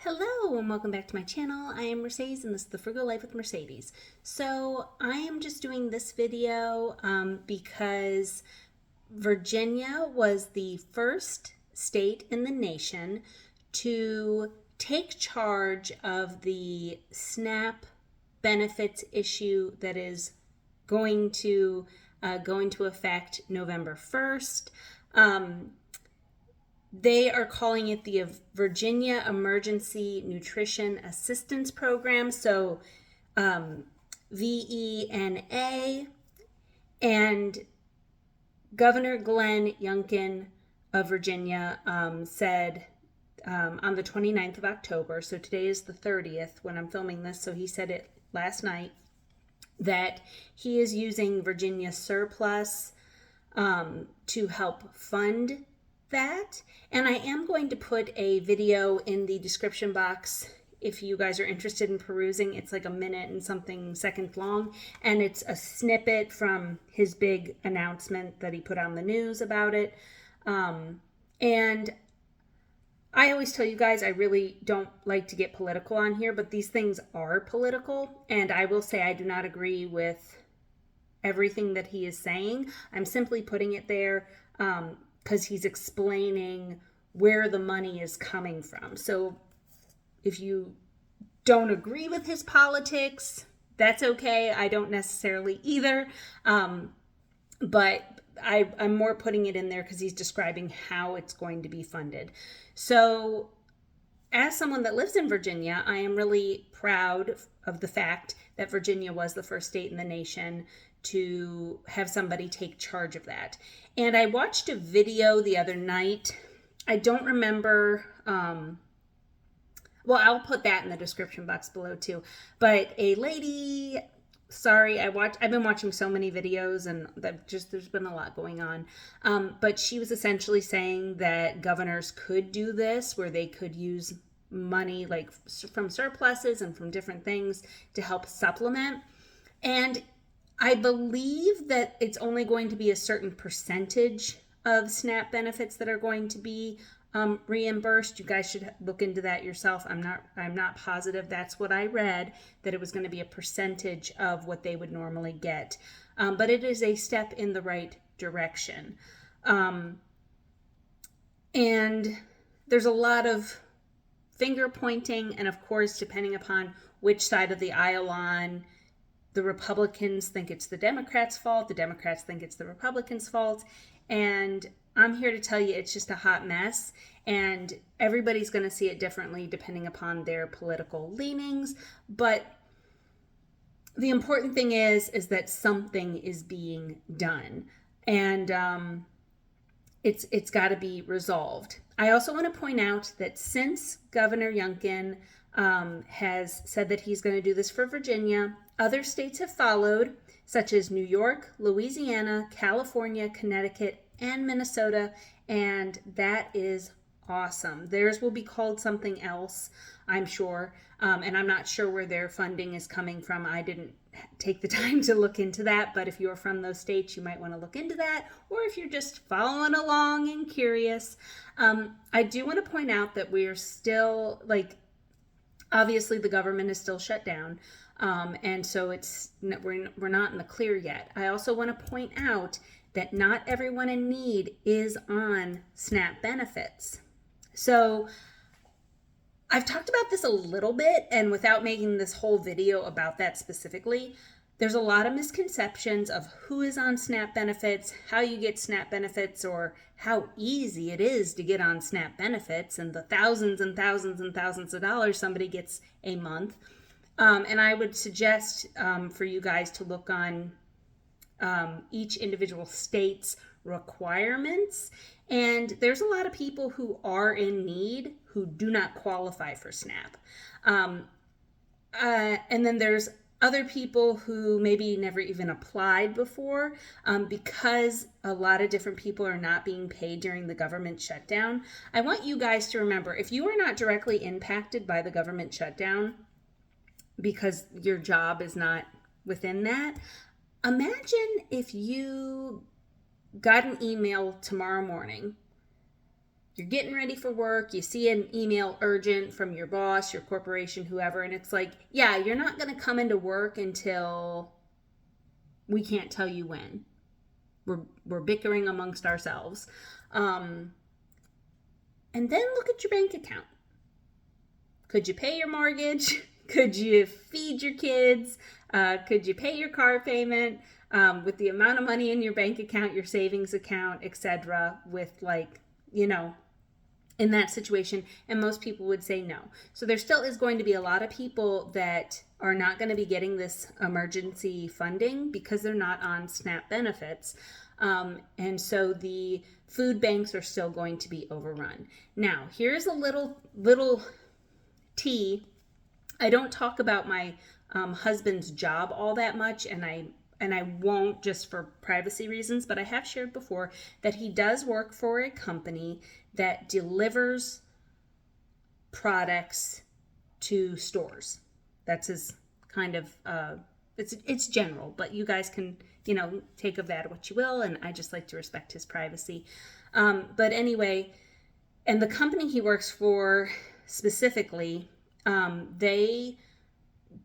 Hello and welcome back to my channel. I am Mercedes and this is the Frugal Life with Mercedes. So I am just doing this video because Virginia was the first state in the nation to take charge of the SNAP benefits issue that is going to go into effect November 1st. They are calling it the Virginia Emergency Nutrition Assistance Program, so VENA. And Governor Glenn Youngkin of Virginia said on the 29th of October, so today is the 30th when I'm filming this, so he said it last night, that he is using Virginia surplus to help fund that. And I am going to put a video in the description box if you guys are interested in perusing. It's like a minute and something seconds long, and it's a snippet from his big announcement that he put on the news about it. And I always tell you guys I really don't like to get political on here, but these things are political, and I will say I do not agree with everything that he is saying. I'm simply putting it there because he's explaining where the money is coming from. So if you don't agree with his politics, that's okay. I don't necessarily either. But I'm more putting it in there because he's describing how it's going to be funded. So as someone that lives in Virginia, I am really proud of the fact that Virginia was the first state in the nation to have somebody take charge of that. And I watched a video the other night. I don't remember, well, I'll put that in the description box below too. But a lady, sorry, I've been watching so many videos and there's been a lot going on. But she was essentially saying that governors could do this, where they could use money like from surpluses and from different things to help supplement. And I believe that it's only going to be a certain percentage of SNAP benefits that are going to be reimbursed. You guys should look into that yourself. I'm not positive. That's what I read, that it was going to be a percentage of what they would normally get. But it is a step in the right direction. And there's a lot of finger pointing, and of course, depending upon which side of the aisle on, the Republicans think it's the Democrats' fault. The Democrats think it's the Republicans' fault. And I'm here to tell you it's just a hot mess. And everybody's going to see it differently depending upon their political leanings. But the important thing is that something is being done. And it's got to be resolved. I also want to point out that since Governor Youngkin has said that he's going to do this for Virginia, other states have followed, such as New York, Louisiana, California, Connecticut, and Minnesota, and that is awesome. Theirs will be called something else, I'm sure, and I'm not sure where their funding is coming from. I didn't take the time to look into that, but if you're from those states, you might want to look into that, or if you're just following along and curious. I do want to point out that we are still, obviously the government is still shut down, and so we're not in the clear yet. I also want to point out that not everyone in need is on SNAP benefits. So I've talked about this a little bit, and without making this whole video about that specifically, there's a lot of misconceptions of who is on SNAP benefits, how you get SNAP benefits, or how easy it is to get on SNAP benefits, and the thousands and thousands and thousands of dollars somebody gets a month. And I would suggest for you guys to look on each individual state's requirements. And there's a lot of people who are in need who do not qualify for SNAP. And then there's other people who maybe never even applied before because a lot of different people are not being paid during the government shutdown. I want you guys to remember, if you are not directly impacted by the government shutdown because your job is not within that, imagine if you got an email tomorrow morning you're getting ready for work, you see an email urgent from your boss, your corporation, whoever, and it's like, yeah, you're not going to come into work until we can't tell you when. We're bickering amongst ourselves. And then look at your bank account. Could you pay your mortgage? Could you feed your kids? Could you pay your car payment? With the amount of money in your bank account, your savings account, etc., with like, in that situation, and most people would say no. So there still is going to be a lot of people that are not going to be getting this emergency funding because they're not on SNAP benefits. And so the food banks are still going to be overrun. Now, here's a little tea. I don't talk about my husband's job all that much, and I won't, just for privacy reasons, but I have shared before that he does work for a company that delivers products to stores. That's his kind of, it's general, but you guys can, take of that what you will, and I just like to respect his privacy. But anyway, and the company he works for specifically, they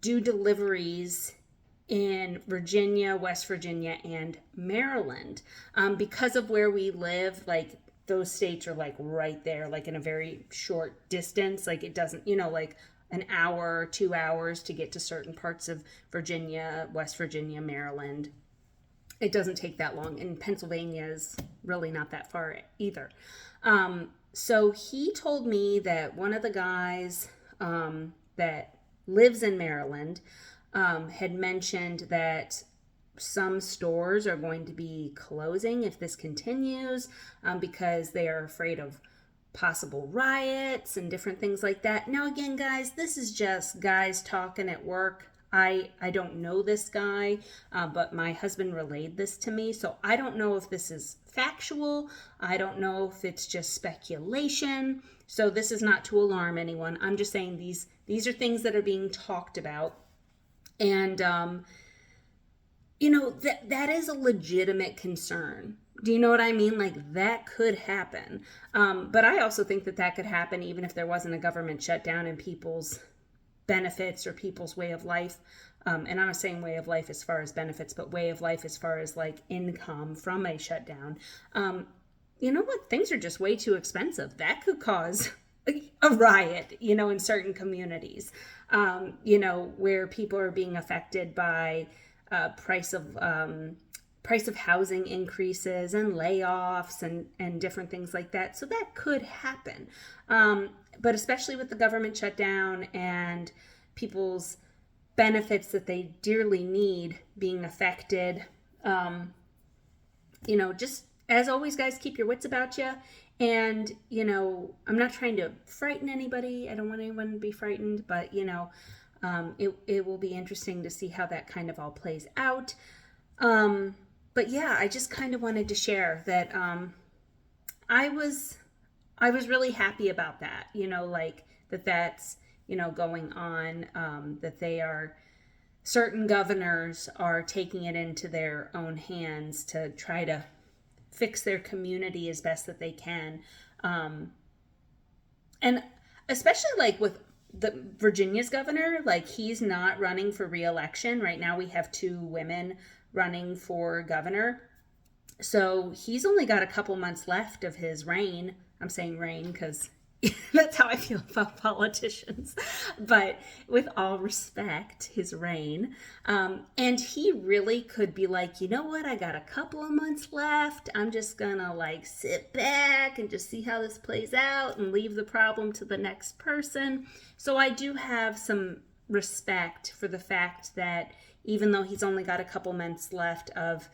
do deliveries in Virginia, West Virginia, and Maryland. Because of where we live, like those states are like right there, like in a very short distance. Like it doesn't, like an hour, 2 hours to get to certain parts of Virginia, West Virginia, Maryland. It doesn't take that long. And Pennsylvania is really not that far either. So he told me that one of the guys that lives in Maryland had mentioned that some stores are going to be closing if this continues because they are afraid of possible riots and different things like that. Now, again, guys, this is just guys talking at work. I don't know this guy, but my husband relayed this to me, so I don't know if this is factual. I don't know if it's just speculation. So this is not to alarm anyone. I'm just saying these are things that are being talked about. And, that is a legitimate concern. Do you know what I mean? Like that could happen. But I also think that could happen even if there wasn't a government shutdown and people's benefits or people's way of life. And I'm not saying way of life as far as benefits, but way of life as far as like income from a shutdown. You know what? Things are just way too expensive. That could cause a riot, in certain communities, where people are being affected by price of housing increases and layoffs and different things like that. So that could happen. But especially with the government shutdown and people's benefits that they dearly need being affected, just as always, guys, keep your wits about you. And, I'm not trying to frighten anybody. I don't want anyone to be frightened, but, it will be interesting to see how that kind of all plays out. But yeah, I just kind of wanted to share that I was really happy about that, that's, going on, that certain governors are taking it into their own hands to try to fix their community as best that they can. And especially like with the Virginia's governor, like he's not running for re-election. Right now we have 2 women running for governor. So he's only got a couple months left of his reign. I'm saying reign because that's how I feel about politicians. But with all respect, his reign. And he really could be like, you know what? I got a couple of months left. I'm just going to like sit back and just see how this plays out and leave the problem to the next person. So I do have some respect for the fact that even though he's only got a couple months left of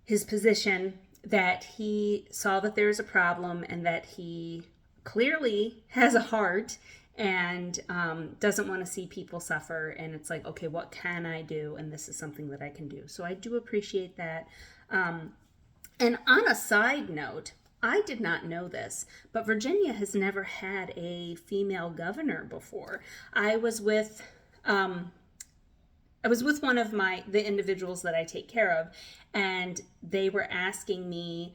his position, that he saw that there's a problem and that he clearly has a heart and doesn't want to see people suffer. And it's like, okay, what can I do? And this is something that I can do. So I do appreciate that. And on a side note, I did not know this, but Virginia has never had a female governor before. I was with one of the individuals that I take care of, and they were asking me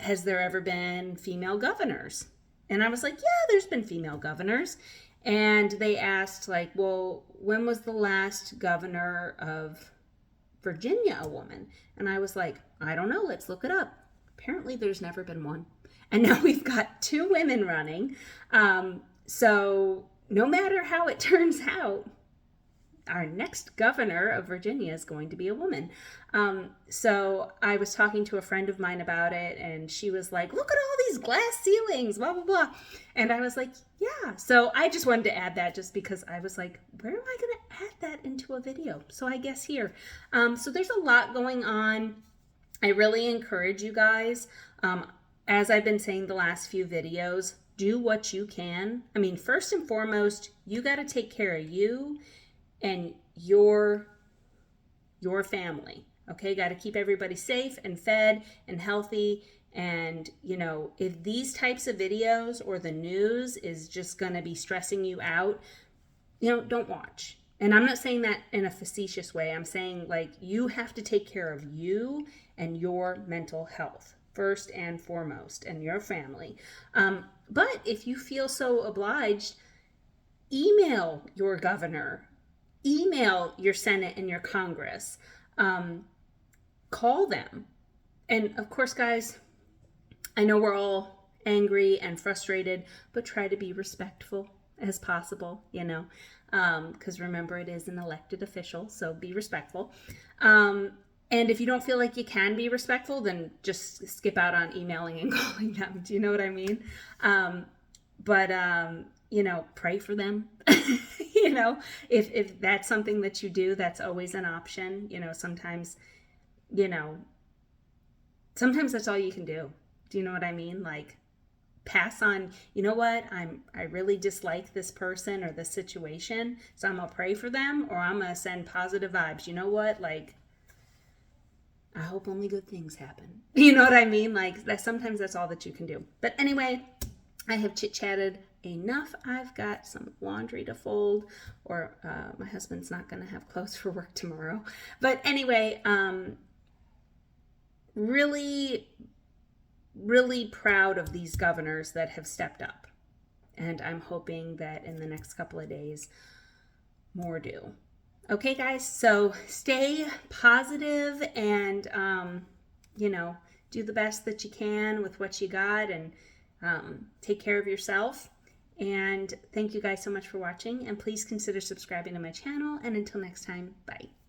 has there ever been female governors? And I was like, yeah, there's been female governors. And they asked, like, well, when was the last governor of Virginia a woman? And I was like, I don't know. Let's look it up. Apparently, there's never been one. And now we've got 2 women running. So no matter how it turns out, our next governor of Virginia is going to be a woman. So I was talking to a friend of mine about it, and she was like, look at all these glass ceilings, blah, blah, blah. And I was like, yeah. So I just wanted to add that just because I was like, where am I going to add that into a video? So I guess here. So there's a lot going on. I really encourage you guys, as I've been saying the last few videos, do what you can. I mean, first and foremost, you got to take care of you and your family. Okay, got to keep everybody safe and fed and healthy. And, you know, if these types of videos or the news is just going to be stressing you out, you know, don't watch. And I'm not saying that in a facetious way. I'm saying, like, you have to take care of you and your mental health first and foremost, and your family. But if you feel so obliged, email your governor, email your Senate and your Congress, call them. And of course, guys, I know we're all angry and frustrated, but try to be respectful as possible, you know, because remember, it is an elected official, so be respectful. And if you don't feel like you can be respectful, then just skip out on emailing and calling them. Do you know what I mean? You know, pray for them. You know, if that's something that you do, that's always an option. You know, sometimes that's all you can do. Do you know what I mean? Like, pass on, you know what, I really dislike this person or this situation, so I'm gonna pray for them, or I'm gonna send positive vibes. You know what, like, I hope only good things happen. You know what I mean? Like, that sometimes that's all that you can do. But anyway, I have chit-chatted enough. I've got some laundry to fold, or my husband's not going to have clothes for work tomorrow. But anyway, really, really proud of these governors that have stepped up. And I'm hoping that in the next couple of days, more do. Okay, guys, so stay positive and, you know, do the best that you can with what you got, and take care of yourself. And thank you guys so much for watching, and please consider subscribing to my channel. And until next time, bye.